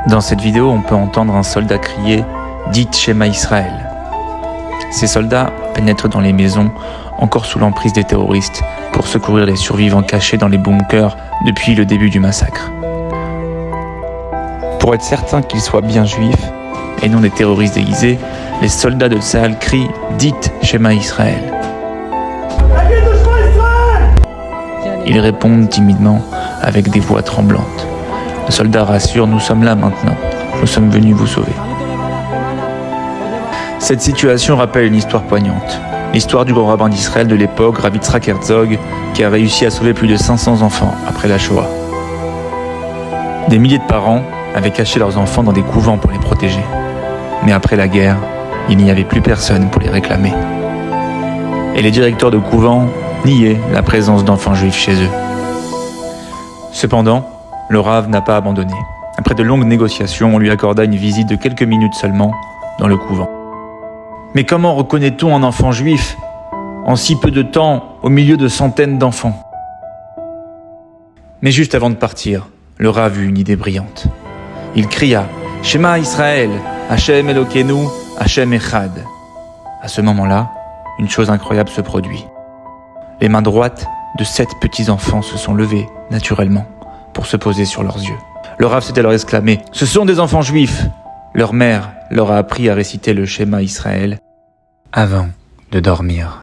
Dans cette vidéo, on peut entendre un soldat crier « Dites Shema Israël ». Ces soldats pénètrent dans les maisons, encore sous l'emprise des terroristes, pour secourir les survivants cachés dans les bunkers depuis le début du massacre. Pour être certain qu'ils soient bien juifs, et non des terroristes déguisés, les soldats de Tsahal crient « Dites Shema Israël ». Ils répondent timidement avec des voix tremblantes. Le soldat rassure « Nous sommes là maintenant, nous sommes venus vous sauver ». Cette situation rappelle une histoire poignante. L'histoire du grand rabbin d'Israël de l'époque, Rav Yitzhak Herzog, qui a réussi à sauver plus de 500 enfants après la Shoah. Des milliers de parents avaient caché leurs enfants dans des couvents pour les protéger. Mais après la guerre, il n'y avait plus personne pour les réclamer. Et les directeurs de couvents niaient la présence d'enfants juifs chez eux. Cependant, le Rav n'a pas abandonné. Après de longues négociations, on lui accorda une visite de quelques minutes seulement dans le couvent. Mais comment reconnaît-on un enfant juif en si peu de temps au milieu de centaines d'enfants? Mais juste avant de partir, le Rav eut une idée brillante. Il cria « Shema Israël, Hashem Elokeinu, Hashem Echad ». À ce moment-là, une chose incroyable se produit. Les mains droites de 7 petits enfants se sont levées naturellement pour se poser sur leurs yeux. Le Rav s'est alors exclamé « Ce sont des enfants juifs !» Leur mère leur a appris à réciter le Shema Israël avant de dormir.